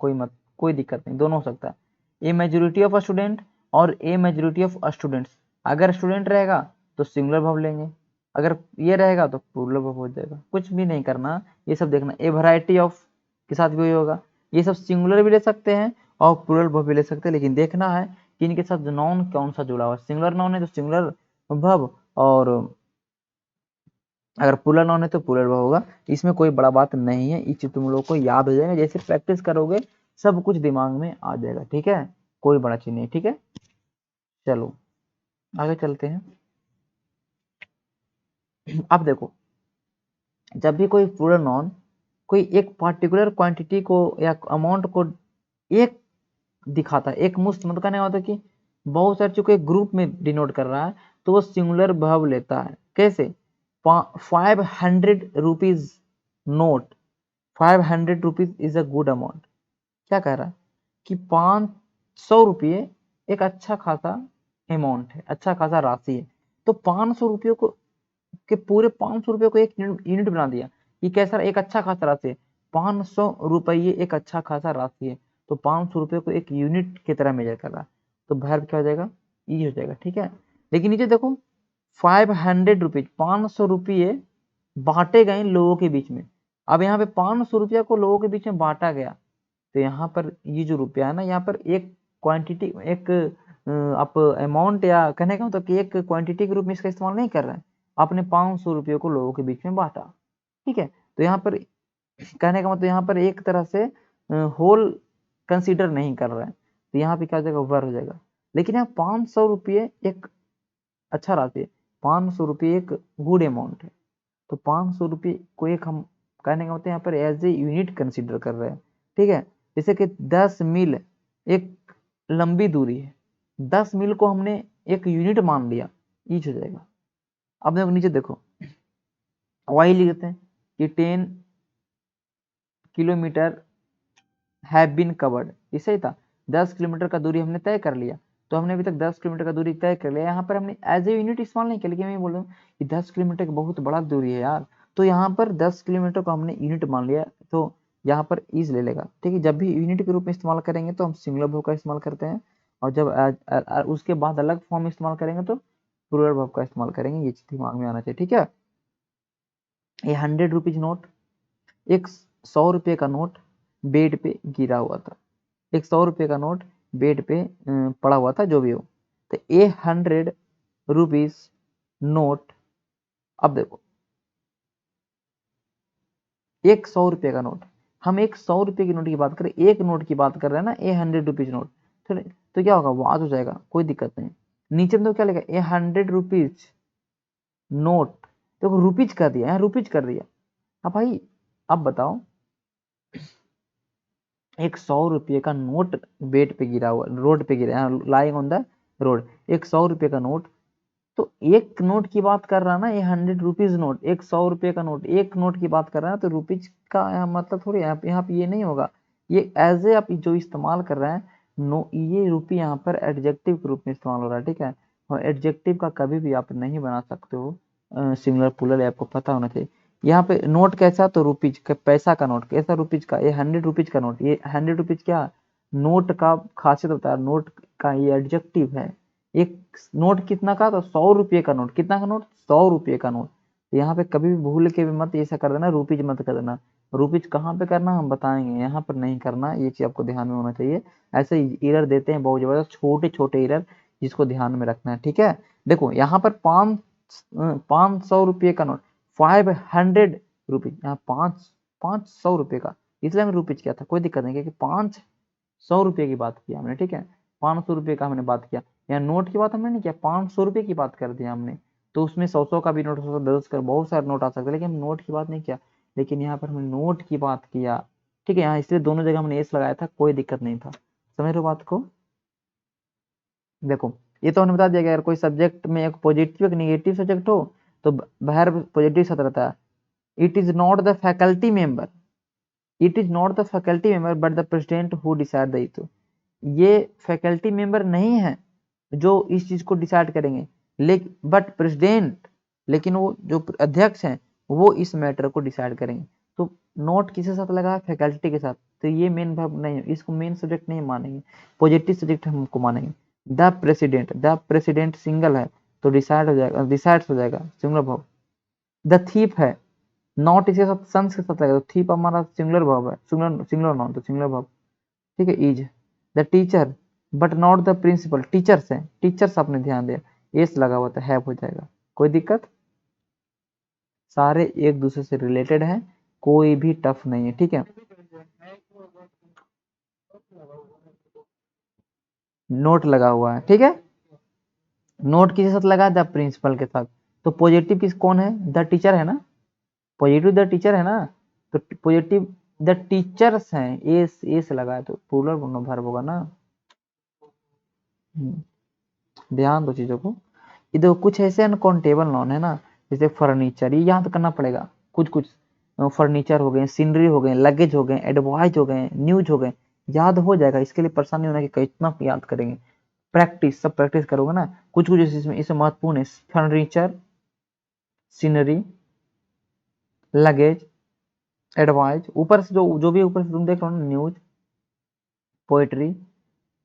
कोई दिक्कत नहीं, दोनों हो सकता है। ए मेजोरिटी ऑफ स्टूडेंट और ए मेजोरिटी ऑफ स्टूडेंट्स, अगर स्टूडेंट रहेगा तो सिंगुलर वर्ब लेंगे, अगर ये रहेगा तो प्लूरल वर्ब हो जाएगा, कुछ भी नहीं करना, ये सब देखना। ए वैरायटी ऑफ के साथ भी वही होगा, ये सब सिंगुलर भी ले सकते हैं और प्लूरल वर्ब भी ले सकते हैं, लेकिन देखना है कि इनके साथ नॉन कौन सा जुड़ा हुआ है, सिंगुलर नॉन है तो सिंगुलर वर्ब, और अगर पुलर नॉन है तो पुलर वर्ब होगा। इसमें कोई बड़ा बात नहीं है, इस चीज तुम लोग को याद हो जाएगा, जैसे प्रैक्टिस करोगे सब कुछ दिमाग में आ जाएगा, ठीक है, कोई बड़ा चीज नहीं, ठीक है। चलो आगे चलते हैं। अब देखो, जब भी कोई प्लूरल नॉन कोई एक पर्टिकुलर क्वांटिटी को या अमाउंट को एक दिखाता है, एक मुश्त, मतलब कहने का मतलब कि बहुत सारे चीजों को एक ग्रुप में डिनोट कर रहा है, तो वो सिंगुलर वर्ब लेता है। कैसे, 500 rupees note, 500 rupees is a good amount, क्या कह रहा है कि 500 रुपये एक अच्छा खासा अमाउंट है, अच्छा खासा राशि है, तो 500 रुपये को के पूरे 500 रुपये को एक यूनिट बना दिया, ये कैसा, एक अच्छा खासा राशि है, 500 रुपये एक अच्छा खासा राशि है, तो 500 रुपये को एक यूनिट की तरह मेजर कर रहा है, तो वर्ब क्या हो जाएगा, ई हो जाएगा, ठीक है। लेकिन नीचे देखो, 500 रुपीज, 500 रुपये बांटे गए लोगों के बीच में, अब यहाँ पे 500 रुपया को लोगों के बीच में बांटा गया, तो यहाँ पर ये जो रुपया है ना, यहाँ पर एक क्वांटिटी, एक आप अमाउंट, या कहने का मतलब कि एक क्वांटिटी के रूप में इसका इस्तेमाल नहीं कर रहे हैं, आपने 500 रुपये को लोगों के बीच में बांटा, ठीक है। तो यहाँ पर कहने का मतलब, यहाँ पर एक तरह से होल कंसीडर नहीं कर रहे हैं, तो यहाँ पे क्या हो जाएगा, वर हो जाएगा। लेकिन यहाँ 500 रुपये एक अच्छा राशि है, 500 रुपये एक गुड अमाउंट है, तो 500 रुपये को एक हम कहने का मतलब यहाँ पर एज ए यूनिट कंसीडर कर रहे हैं, ठीक है। जैसे कि 10 मील एक लंबी दूरी है, 10 मील को हमने एक यूनिट मान लिया, ईच हो जाएगा। अब देखो नीचे देखो, वाई लिखते हैं कि 10 किलोमीटर हैव बीन कवर्ड, इसे ही था 10 किलोमीटर का दूरी हमने तय कर लिया। तो हमने अभी तक 10 किलोमीटर का दूरी तय कर लिया, यहाँ पर हमने एज ए यूनिट इस्तेमाल नहीं किया, लेकिन मैं बोल रहा हूँ कि 10 किलोमीटर की बहुत बड़ा दूरी है यार, तो यहाँ पर 10 किलोमीटर को हमने यूनिट मान लिया, तो यहाँ पर ईज ले लेगा। ठीक है, जब भी यूनिट के रूप में इस्तेमाल करेंगे तो हम सिंगुलर वर्ब का इस्तेमाल करते हैं, और जब उसके बाद अलग फॉर्म इस्तेमाल करेंगे तो प्लूरल वर्ब का इस्तेमाल करेंगे, ये चीज दिमाग में आना चाहिए। ठीक है, ये 100 रुपीज नोट, एक 100 रुपये का नोट बेड पे गिरा हुआ था, एक 100 रुपये का नोट बेड पे पड़ा हुआ था, जो भी हो। तो ए 100 रुपीज नोट, अब देखो एक 100 रुपये का नोट, हम एक 100 रुपये की नोट की बात करें, एक नोट की बात कर रहे हैं ना, ए 100 रुपीज नोट, तो क्या होगा, वाज हो जाएगा, कोई दिक्कत नहीं। नीचे में तो क्या लिखा, ए 100 रुपीज नोट, देखो रुपीज कर दिया, यहाँ रुपीज कर दिया। अब भाई अब बताओ, एक 100 रुपये का नोट बेड पे गिरा हुआ, रोड पे गिरा, लाइंग ऑन द रोड, एक 100 रुपये का नोट, तो एक नोट की बात कर रहा है ना, ये 100 रुपीज नोट, एक 100 रुपये का नोट, एक नोट की बात कर रहा है, तो रुपीज का मतलब थोड़ी यहाँ पे ये नहीं होगा, ये एज ए आप जो इस्तेमाल कर रहे हैं, नो ये रुपी यहाँ पर एडजेक्टिव के रूप में इस्तेमाल हो रहा है। ठीक है, और एडजेक्टिव का कभी भी आप नहीं बना सकते हो सिंगुलर प्लूरल, आपको पता होना चाहिए। यहाँ पे नोट कैसा, तो रुपीज का, पैसा का नोट कैसा, रुपीज का, ये 100 रुपीज का नोट, ये 100 रुपीज क्या नोट का खासियत होता है, नोट का ये एडजेक्टिव है। एक नोट कितना का, तो 100 रुपये का नोट, कितना का नोट, 100 रुपये का नोट। तो यहाँ पे कभी भी भूल के भी मत ऐसा कर देना, रुपीज मत कर देना, रुपीज कहाँ पे करना हम बताएंगे, यहाँ पर नहीं करना, ये चीज आपको ध्यान में होना चाहिए। ऐसे एरर देते हैं बहुत जबरदस्त, छोटे छोटे एरर, जिसको ध्यान में रखना है। ठीक है, देखो यहाँ पर 500 रुपये का नोट, 500 रुपीज, यहाँ 500 रुपये का, इसलिए हमने रुपीज किया था, कोई दिक्कत नहीं, क्योंकि 500 रुपये की बात की हमने। ठीक है, 500 रुपये का हमने बात किया, यहाँ नोट की बात हमने नहीं किया, 500 रुपये की बात कर दिया हमने। तो उसमें 100 का भी नोट, 100 10 का, बहुत सारे नोट आ सकते हैं, लेकिन हम नोट की बात नहीं किया, लेकिन यहाँ पर हमने नोट की बात किया। ठीक है, यहाँ इसलिए दोनों जगह हमने एस लगाया था, कोई दिक्कत नहीं था, समझ रहे हो बात को। देखो ये तो हमने बता दिया कि अगर कोई सब्जेक्ट में एक पॉजिटिव एक निगेटिव सब्जेक्ट हो तो बाहर पॉजिटिव साथ रहता है। It is not the faculty member, it is not the faculty member but the president who decide the issue, ये फैकल्टी मेंबर नहीं है जो इस चीज को डिसाइड करेंगे, लेकिन बट प्रेसिडेंट, लेकिन वो जो अध्यक्ष हैं वो इस मैटर को डिसाइड करेंगे। तो नोट किसके साथ लगा, फैकल्टी के साथ, तो ये मेन वर्ब नहीं है, इसको मेन सब्जेक्ट नहीं मानेंगे, पॉजिटिव सब्जेक्ट हमको मानेंगे। द प्रेसिडेंट सिंगल है तो डिसाइड हो जाएगा, डिसाइड्स हो जाएगा सिंगुलर वर्ब। द थीप है, नॉट इसके साथ सन्स के साथ लगेगा, तो थीप हमारा सिंगुलर वर्ब है, सिंगुलर नाउन, तो सिंगुलर वर्ब। ठीक है, is the teacher but not the principal, teachers है, टीचर्स आपने ध्यान दिया, एस लगा हुआ था, हैव हो जाएगा, कोई दिक्कत, सारे एक दूसरे से रिलेटेड हैं, कोई भी टफ नहीं है। ठीक है, नोट लगा हुआ है। ठीक है, नोट किसके साथ लगा, द प्रिंसिपल के साथ, तो पॉजिटिव किस कौन है, द टीचर है ना, पॉजिटिव द टीचर है ना, तो पॉजिटिव द टीचर्स हैं, एस लगा है, तो प्लूरल वर्ब होगा ना। ध्यान दो चीजों को, ये देखो कुछ ऐसे अनकाउंटेबल नॉन है ना, जैसे फर्नीचर, ये याद करना पड़ेगा, कुछ कुछ फर्नीचर हो गए, सीनरी हो गए, लगेज हो गए, एडवाइज हो गए, न्यूज हो गए, याद हो जाएगा, इसके लिए परेशानी होना कि कितना याद करेंगे, प्रैक्टिस, सब प्रैक्टिस करोगे ना। कुछ कुछ इसमें महत्वपूर्ण है, फर्नीचर, सीनरी, लगेज, एडवाइज, ऊपर से जो जो भी ऊपर से तुम देख रहे हो, न्यूज, पोएट्री,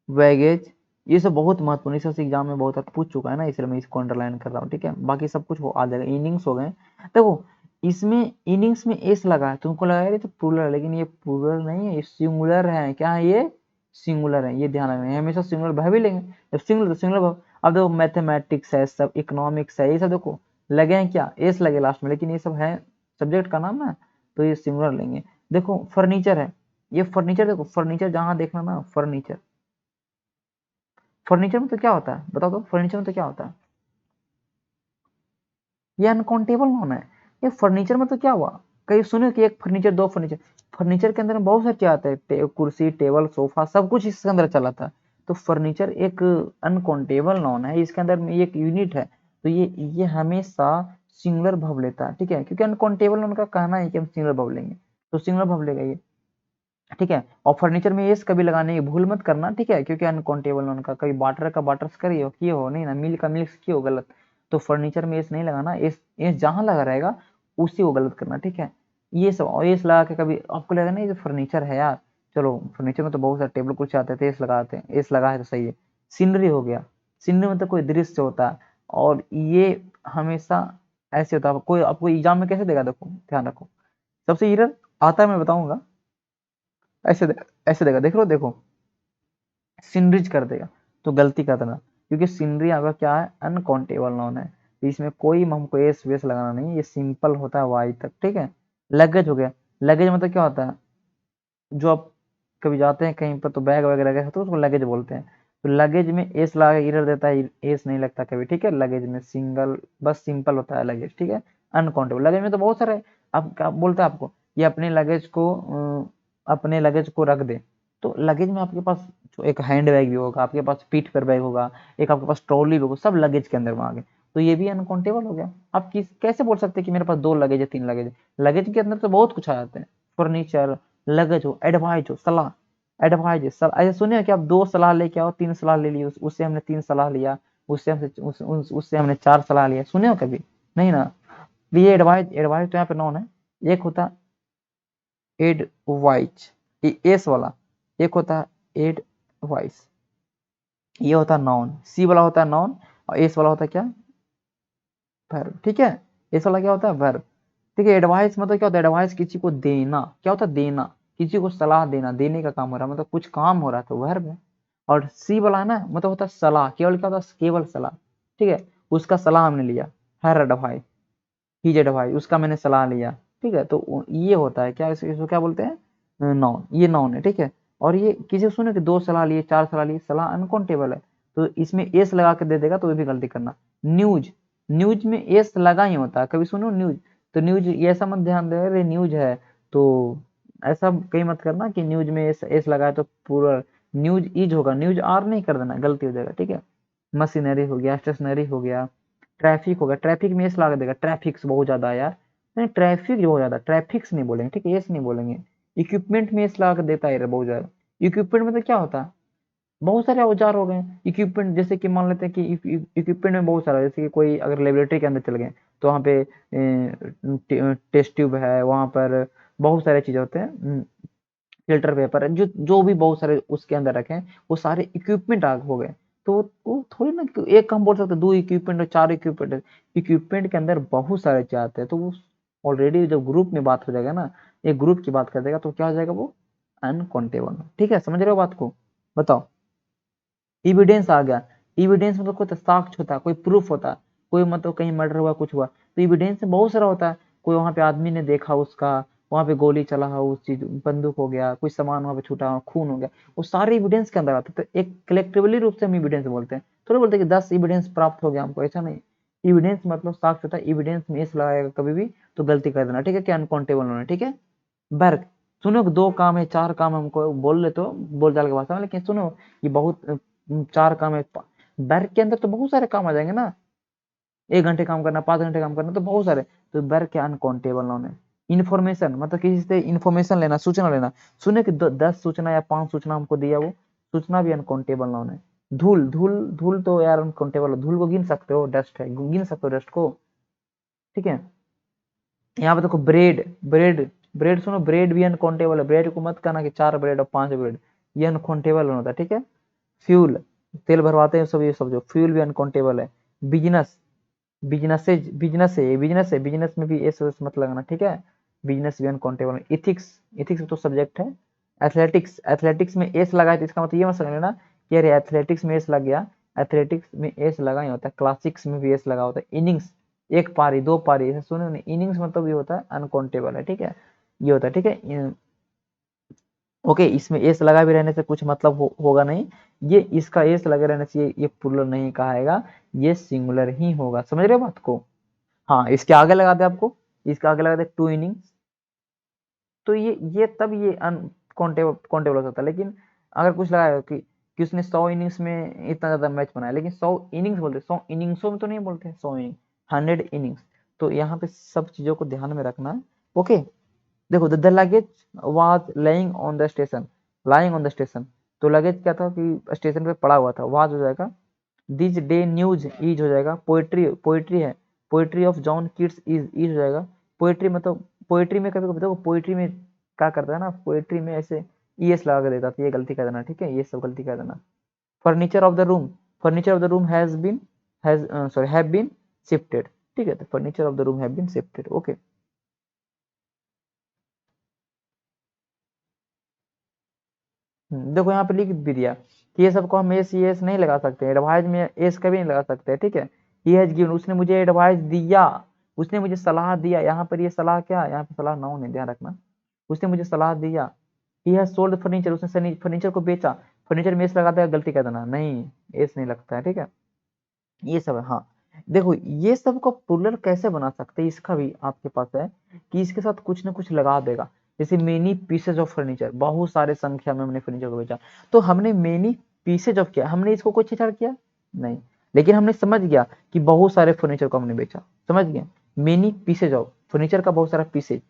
बैगेज, ये सब बहुत महत्वपूर्ण, इस एग्जाम में बहुत पूछ चुका है ना, इसलिए मैं इसको अंडरलाइन कर रहा हूँ। ठीक है, बाकी सब कुछ वो आ जाएगा, इनिंग्स हो गए, देखो इसमें इनिंग्स में एस लगा है, तुमको लगा ये तो प्लूरल, लेकिन ये प्लूरल नहीं है, ये सिंगुलर है, क्या है ये, सिंगुलर है, ये ध्यान रखना है, हमेशा सिंगुलर भाव ही लेंगे, जब सिंगुलर तो सिंगुलर भाव। अब देखो मैथमेटिक्स है, सब इकोनॉमिक्स है, ये सब देखो लगे हैं क्या, एस लगे लास्ट में, लेकिन ये सब है सब्जेक्ट का नाम ना, तो ये सिंगुलर लेंगे। देखो फर्नीचर है, ये फर्नीचर, देखो फर्नीचर जहां देखना ना, फर्नीचर, फर्नीचर में तो क्या होता है बताओ, तो फर्नीचर में तो क्या होता है, ये अनकाउंटेबल नॉन है, ये फर्नीचर में तो क्या हुआ, कहीं सुने कि एक फर्नीचर, दो फर्नीचर, फर्नीचर के अंदर में बहुत सारे चीज आते हैं, कुर्सी, टेबल, सोफा, सब कुछ इसके अंदर चला था, तो फर्नीचर एक अनकाउंटेबल नाउन है, इसके अंदर में एक यूनिट है, तो ये हमेशा सिंगुलर वर्ब लेता है, ठीक है, क्योंकि अनकाउंटेबल नाउन का कहना है कि हम सिंगुलर वर्ब लेंगे, तो सिंगुलर वर्ब लेगा ये, ठीक है। और फर्नीचर में एस कभी लगाने की भूल मत करना, ठीक है, क्योंकि अनकाउंटेबल नाउन का कभी वाटर का वाटर्स करिए किए हो नहीं ना, मिल्क का मिल्क किए हो गलत, तो फर्नीचर में एस नहीं लगाना, एस एस जहां लगा रहेगा उसी को गलत करना, ठीक है। ये सब एस लगा के कभी आपको लगेगा नहीं ये फर्नीचर है यार, चलो फर्नीचर में तो बहुत सारे टेबल कुर्सी आते थे, एस लगाते हैं, एस लगा है तो सही है। सीनरी हो गया, सीनरी मतलब कोई दृश्य होता है, और ये हमेशा ऐसे होता है, कोई आपको एग्जाम में कैसे देगा, देखो ध्यान रखो, सबसे एरर आता है मैं बताऊंगा, ऐसे ऐसे देगा, देख लो देखो, सिनरिज कर देगा, तो गलती कर देना, क्योंकि सिनरी आपका क्या है, अनकाउंटेबल नाउन है, तो इसमें कोई हमको एस वेस लगाना नहीं, ये सिंपल होता है वाई तक, ठीक है। लगेज हो गया, लगेज मतलब क्या होता है, जो आप कभी जाते हैं कहीं पर तो बैग वगैरह रखे तो उसको लगेज बोलते हैं, तो लगेज में एस लगा के इरर देता है, एस नहीं लगता कभी, ठीक है। लगेज में सिंगल बस सिंपल होता है लगेज, ठीक है। अनकाउंटेबल लगेज में तो बहुत सारे, आप बोलता है आपको ये अपने लगेज को रख दे, तो लगेज में आपके पास जो एक हैंड बैग भी होगा, आपके पास पीठ पर बैग होगा, एक आपके पास ट्रॉली भी होगा, सब लगेज के अंदर में आ गए, तो ये भी अनकाउंटेबल हो गया। आप कैसे बोल सकते हैं कि मेरे पास 2 लगेज है 3 लगेज है, लगेज के अंदर तो बहुत कुछ आ जाते हैं, फर्नीचर, लगेज हो, एडवाइज हो, सलाह, एडवाइज ऐसे सुनिए कि आप 2 सलाह लेके आओ, 3 सलाह ले ली, उससे हमने 3 सलाह लिया, उससे हमने 4 सलाह लिया, सुने हो कभी, नहीं ना। ये एडवाइज, एडवाइज तो यहाँ पे नॉन है, एक होता एडवाइज, ये एस वाला, एक होता है एडवाइस, ये होता है नॉन, सी वाला होता है नॉन, और एस वाला होता है क्या, वर्ब, ठीक है। एस वाला क्या होता है, वर्ब, ठीक है। एडवाइस मतलब क्या होता है, एडवाइस किसी को देना, क्या होता है, देना, किसी को सलाह देना, देने का काम हो रहा है, मतलब कुछ काम हो रहा है तो वर्ब है। और सी वाला है ना, मतलब होता है सलाह, केवल क्या होता है, केवल सलाह, ठीक है, उसका सलाह हमने लिया, हर एडवाइस, हिज एडवाइस, उसका मैंने सलाह लिया, ठीक है, तो ये होता है क्या, इसको क्या बोलते हैं, नॉन, ये नॉन है, ठीक है। और ये किसी को सुने कि 2 सलाह लिए 4 सलाह लिए, सलाह अनकाउंटेबल है, तो इसमें एस लगा के दे देगा तो ये भी गलती करना। न्यूज, न्यूज में एस लगा ही होता है, कभी सुनो न्यूज, तो न्यूज ये ऐसा मत ध्यान दे अरे न्यूज है, तो ऐसा कहीं मत करना कि न्यूज में एस लगा है तो पूरा न्यूज इज होगा, न्यूज आर नहीं कर देना, गलती हो जाएगा, ठीक है। मशीनरी हो गया, स्टेशनरी हो गया, ट्रैफिक हो गया, ट्रैफिक में एस लगा देगा, ट्रैफिक्स बहुत ज्यादा है यार, नहीं ट्रैफिक बहुत ज्यादा, ट्रैफिक्स नहीं बोलेंगे, ठीक है, एस नहीं बोलेंगे। इक्विपमेंट में एस लगा के देता है बहुत ज्यादा, इक्विपमेंट मतलब क्या होता है, बहुत सारे औजार हो गए इक्विपमेंट, जैसे कि मान लेते हैं कि इक्विपमेंट में बहुत सारा, जैसे कि कोई अगर लेबोरेटरी के अंदर चल गए तो वहाँ पे टेस्ट ट्यूब है, वहाँ पर बहुत सारे चीजें होते हैं, फिल्टर पेपर है, जो जो भी बहुत सारे उसके अंदर रखे हैं, वो सारे इक्विपमेंट हो गए, तो वो थोड़ी ना कि एक हम बोल सकते 2 इक्विपमेंट और 4 इक्विपमेंट, इक्विपमेंट के अंदर बहुत सारे चीज आते हैं, तो वो ऑलरेडी जब ग्रुप में बात हो जाएगा ना, एक ग्रुप की बात कर देगा, तो क्या हो जाएगा वो अनकाउंटेबल, ठीक है, समझ रहे हो बात को, बताओ। एविडेंस आ गया, एविडेंस मतलब कोई साक्ष्य होता है, कोई प्रूफ होता है, कोई मतलब कहीं मर्डर हुआ कुछ हुआ, तो एविडेंस में बहुत सारा होता है, कोई वहां पे आदमी ने देखा उसका, वहां पे गोली चला हो, उस चीज बंदूक हो गया, कोई सामान वहां पे छूटा हो, खून हो गया, वो सारे एविडेंस के अंदर आते हैं, तो एक कलेक्टिवली रूप से हम एविडेंस बोलते हैं, थोड़ा बोलते हैं कि 10 एविडेंस प्राप्त हो गया हमको, ऐसा नहीं। एविडेंस मतलब साक्ष्य होता है, एविडेंस में इस लगाएगा कभी भी तो गलती कर देना, ठीक है, क्या अनकाउंटेबल होना, ठीक है। वर्क, सुनो 2 काम है 4 काम हमको बोल लेते हो बोल चाल के भाषा में, लेकिन सुनो ये बहुत 4 काम है, वर्क के अंदर तो बहुत सारे काम आ जाएंगे ना, 1 घंटे काम करना, 5 घंटे काम करना, तो बहुत सारे, तो वर्क के अनकाउंटेबल नाउन है। इन्फॉर्मेशन मतलब किसी से इन्फॉर्मेशन लेना, सूचना लेना, सुने कि 10 सूचना या 5 सूचना हमको दिया, वो सूचना भी अनकाउंटेबल नाउन है। धूल, धूल धूल तो यार अनकाउंटेबल है, धूल को गिन सकते हो, डस्ट है, गिन सकते हो डस्ट को, ठीक है। यहाँ पे देखो ब्रेड, ब्रेड, ब्रेड सुनो, ब्रेड भी अनकाउंटेबल है, ब्रेड को मत कहना कि 4 ब्रेड और 5 ब्रेड, ये अनकाउंटेबल होता है, ठीक है। फ्यूल, तेल भरवाते हैं सब, ये सब जो फ्यूल भी अनकाउंटेबल है। बिजनेस, बिजनेसेज, बिजनेस है, बिजनेस है, बिजनेस में भी एस मत लगना, ठीक है, बिजनेस भी अनकाउंटेबल है। इथिक्स, इथिक्स तो सब्जेक्ट है। एथलेटिक्स, एथलेटिक्स में एस लगा है तो इसका मतलब ये मत समझ लेना कि अरे एथलेटिक्स में एस लग गया, एथलेटिक्स में एस लगा ही होता है, क्लासिक्स में भी एस लगा होता है। इनिंग्स, 1 पारी 2 पारी, ऐसे सुने नहीं, इनिंग्स मतलब ये होता है अनकाउंटेबल है, ठीक है, ये होता है, ठीक है। ओके, इसमें एस लगा भी रहने से कुछ मतलब होगा नहीं, ये इसका एस लगे रहने से ये प्लूरल नहीं कहाएगा, ये सिंगुलर ही होगा, समझ रहे हो बात को। हाँ, इसके आगे लगा दे आपको, इसके आगे लगा दे 2 इनिंग्स, तो ये तब ये अनकाउंटेबल काउंटेबल हो सकता है, लेकिन अगर कुछ लगाया हो कि कि उसने 100 इनिंग्स में इतना ज्यादा मैच बनाया, लेकिन 100 इनिंग्स बोलते, 100 इनिंग्सों में तो नहीं बोलते, 100 इनिंग, 100 इनिंग्स। तो यहाँ पे सब चीजों को ध्यान में रखना है। ओके, देखो the luggage was laying on the station, lying on the station, तो लगेज क्या था कि स्टेशन पे पड़ा हुआ था, वाज हो जाएगा, दिस डे न्यूज इज हो जाएगा, पोएट्री पोएट्री है, poetry of John Keats is हो जाएगा। पोएट्री मतलब, पोएट्री में कभी कभी देखो पोएट्री में क्या करता है ना, पोएट्री में ऐसे ईएस लगा के देता था, ये गलती कर देना, ठीक है, ये सब गलती कर देना। Furniture of the room, furniture of the room has been, has sorry have been shifted, ठीक है, तो furniture of the room have been shifted. Okay, देखो यहाँ पे लिख भी दिया कि ये सबको हम एस एस नहीं लगा सकते, एडवाइज में एस कभी नहीं लगा सकते, ठीक है। ही हैज गिवन, उसने मुझे एडवाइस दिया, उसने मुझे सलाह दिया, यहाँ पर ये सलाह क्या, यहाँ पे सलाह नाउन है, ध्यान रखना, उसने मुझे सलाह दिया। ही हैज सोल्ड फर्नीचर, उसने फर्नीचर को बेचा, फर्नीचर में एस लगा देगा, गलती कर देना, नहीं एस नहीं लगता है, ठीक है, ये सब है। हाँ, देखो ये सब को प्लूरल कैसे बना सकते हैं, इसका भी आपके पास है कि इसके साथ कुछ ना कुछ लगा देगा, जैसे मेनी पीसेज ऑफ फर्नीचर, बहुत सारे संख्या में हमने फर्नीचर को बेचा, तो हमने मेनी पीसेज ऑफ किया, हमने इसको कोई छेड़छाड़ किया नहीं, लेकिन हमने समझ गया कि बहुत सारे फर्नीचर को हमने बेचा, समझ गए, मेनी पीसेज ऑफ फर्नीचर का बहुत सारा pieces,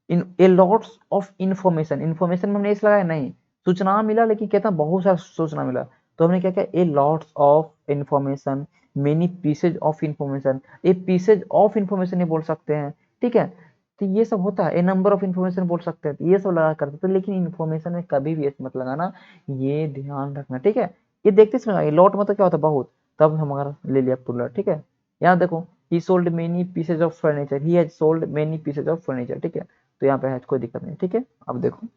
in A lots of information, information में हमने इस लगाया नहीं, सूचना मिला, लेकिन कहता बहुत सारा सूचना मिला, तो हमने क्या किया, ए lots of information, many pieces of information, A pieces of information नहीं बोल सकते हैं, ठीक है, तो ये सब होता है, ए नंबर ऑफ इंफॉर्मेशन बोल सकते हैं, तो ये सब लगा करते थे, लेकिन इंफॉर्मेशन में कभी भी ऐसे मत लगाना, ये ध्यान रखना, ठीक है। ये देखते समझ, लॉट मतलब क्या होता है, बहुत, तब हमारा ले लिया प्लूरल, ठीक है। यहाँ देखो, he sold many pieces of furniture, he has sold many pieces of furniture, ठीक है, तो यहाँ पे है कोई दिक्कत नहीं, ठीक है। अब देखो,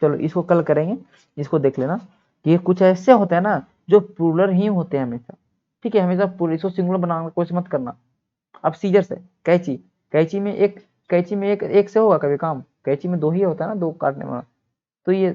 चलो इसको कल करेंगे, इसको देख लेना कि ये कुछ ऐसे होते हैं ना जो प्लूरल ही होते हैं हमेशा, ठीक है, हमेशा इसको सिंगुलर बनाने की कोशिश मत करना। अब सीजर से कैंची, कैंची में एक, कैंची में एक से होगा कभी काम, कैंची में दो ही होता है ना, दो काटने वाला, तो ये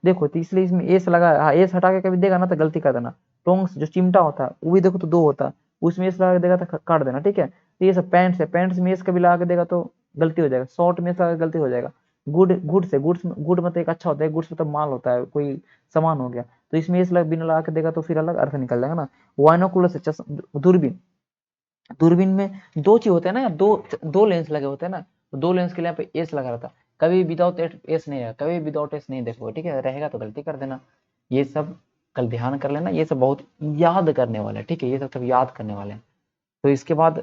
देखो, तो इसलिए इसमें एस लगा, हाँ एस हटा के कभी देगा ना तो गलती कर देना। टोंग्स जो चिमटा होता है वो भी देखो तो दो होता है, उसमें एस लगा के देगा तो काट देना, ठीक है। तो ये सब पैंट्स है, पैंट्स में एस कभी लगा के देगा तो गलती हो जाएगा, शॉर्ट में एस लगा के गलती हो जाएगा। गुड, गुड से, गुड मतलब एक अच्छा होता है, गुड्स मतलब माल होता है, कोई सामान हो गया, तो इसमें एस लगा बिना लगा के देगा तो फिर अलग अर्थ निकल जाएगा ना। वाइनोकुलर से दूरबीन, दूरबीन में दो चीज होते हैं ना, दो दो लेंस लगे होते हैं ना, तो दो लेंस के लिए यहाँ पे एस लगा रहता है, कभी विदाउट एस नहीं रहेगा, कभी विदाउट एस नहीं देखोगे, ठीक है, रहेगा तो गलती कर देना। ये सब कल ध्यान कर लेना, ये सब बहुत याद करने वाले हैं, ठीक है, ये सब याद करने वाले हैं। तो इसके बाद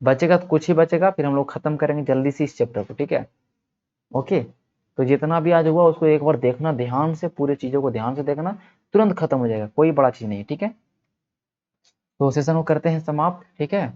बचेगा तो कुछ ही बचेगा, फिर हम लोग खत्म करेंगे जल्दी से इस चैप्टर को, ठीक है। ओके, तो जितना भी आज हुआ उसको एक बार देखना ध्यान से, पूरी चीजों को ध्यान से देखना, तुरंत खत्म हो जाएगा, कोई बड़ा चीज नहीं, ठीक है। तो सेशन को करते हैं समाप्त, ठीक है।